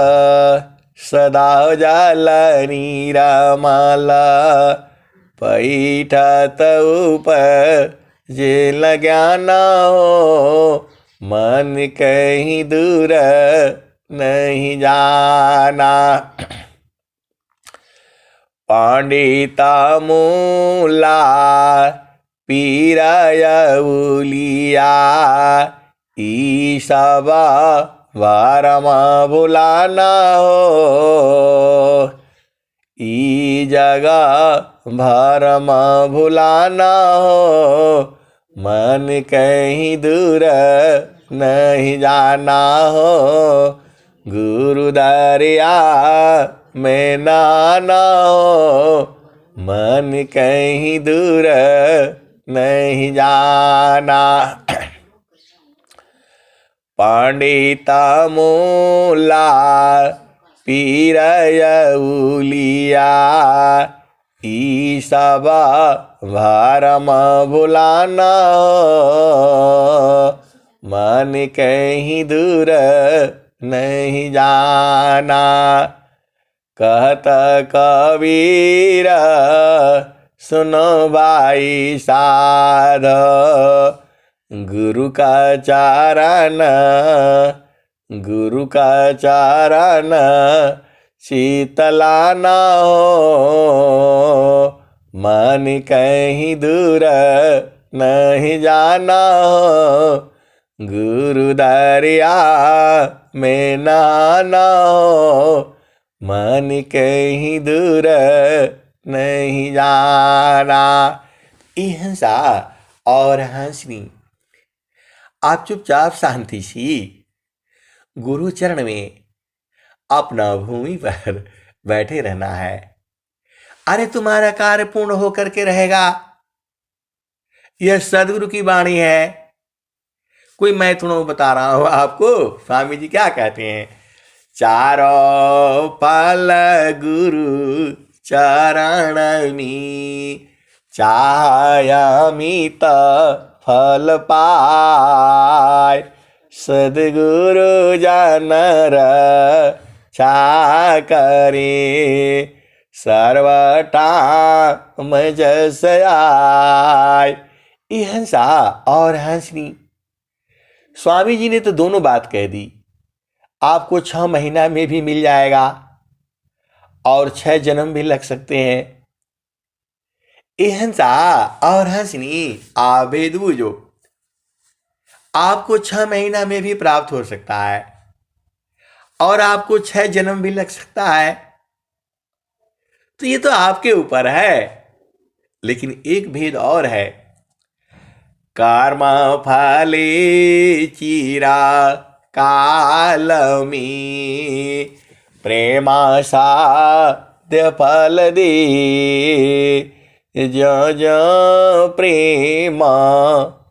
सदा जल नीरमल, पैठत ऊपर जेल ज्ञान हो, मन कहीं दूर नहीं जाना। पंडिता मूला पीराय उलिया, ई सब वारम भुलाना हो, ई जगह भरम भुलाना हो, मन कहीं दूर नहीं जाना हो। गुरु दरिया में नाना हो, मन कहीं दूर नहीं जाना। पंडिता मूला पीरय उलिया, ई सब भरम भुलाना हो, मन कहीं दूर नहीं जाना। कहत कबीर सुनो भाई साध, गुरु का चरण, गुरु का चरण शीतलाना हो, मन कहीं दूर नहीं जाना हो। गुरु दरिया में नाना हो, मन कहीं दूर नहीं जाना। हिंसा और हंसनी, आप चुपचाप शांति सी गुरु चरण में अपना भूमि पर बैठे रहना है। अरे तुम्हारा कार्य पूर्ण होकर के रहेगा। यह सदगुरु की वाणी है, कोई मैं थोड़ा बता रहा हूं आपको। स्वामी जी क्या कहते हैं? चारों फल गुरु चरण में, चाहमित फल पाय, सदगुरु जनर छा करे, सर्वटा जस आय। हंसा और हंसनी, स्वामी जी ने तो दोनों बात कह दी। आपको 6 महीना में भी मिल जाएगा और 6 जन्म भी लग सकते हैं। हंसा और हंसनी आभेद बुझो, आपको 6 महीना में भी प्राप्त हो सकता है और आपको 6 जन्म भी लग सकता है। तो ये तो आपके ऊपर है। लेकिन एक भेद और है, कर्म फले चिरा काल में, प्रेमा साध्य फल दे, जो जो प्रेम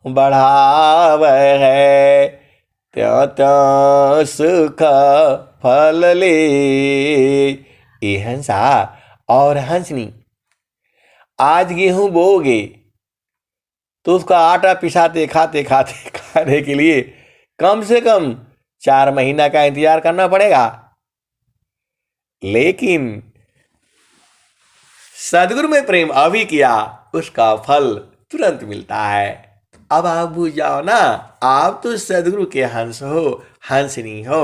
बढ़ाव है, त्यों त्यों सुख फल ले। हंसा और हंसनी, आज गेहूं बोओगे तो उसका आटा पिसाते खाते खाते खाने के लिए कम से कम 4 महीना का इंतजार करना पड़ेगा। लेकिन सदगुरु में प्रेम अभी किया, उसका फल तुरंत मिलता है। अब आप बुझ जाओ ना, आप तो सदगुरु के हंस हो, हंसनी हो।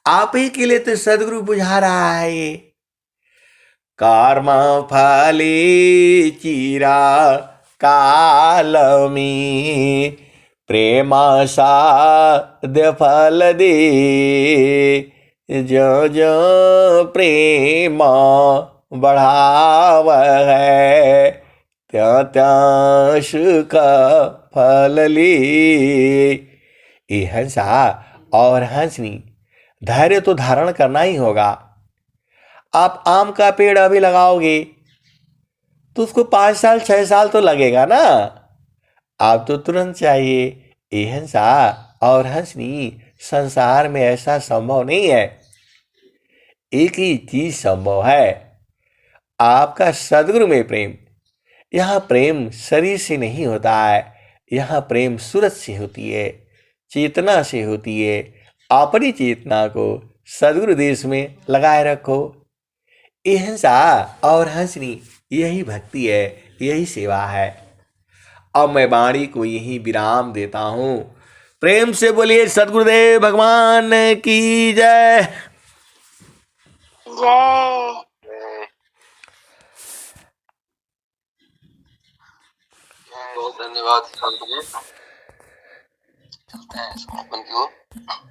आप ही के लिए तो सदगुरु बुझा रहा है ये। कर्म फले चिरा काल में, प्रेमा साध्य फल दे, जो जो प्रेम बढ़ाव है, त्यों त्यों सुख फल ली। हंसा और हंसनी, धैर्य तो धारण करना ही होगा। आप आम का पेड़ अभी लगाओगे तो उसको 5 साल 6 साल तो लगेगा ना। आप तो तुरंत चाहिए। अहिंसा और हंसनी, संसार में ऐसा संभव नहीं है। एक ही चीज संभव है, आपका सदगुरु में प्रेम। यह प्रेम शरीर से नहीं होता है, यह प्रेम सूरज से होती है, चेतना से होती है। अपनी चेतना को सदगुरु देश में लगाए रखो। अहिंसा और हंसनी, यही भक्ति है, यही सेवा है। अब मैं वाणी को यही विराम देता हूं। प्रेम से बोलिए सदगुरुदेव भगवान की जय। जय। बहुत धन्यवाद संत जी। चलते हैं समापन की ओर।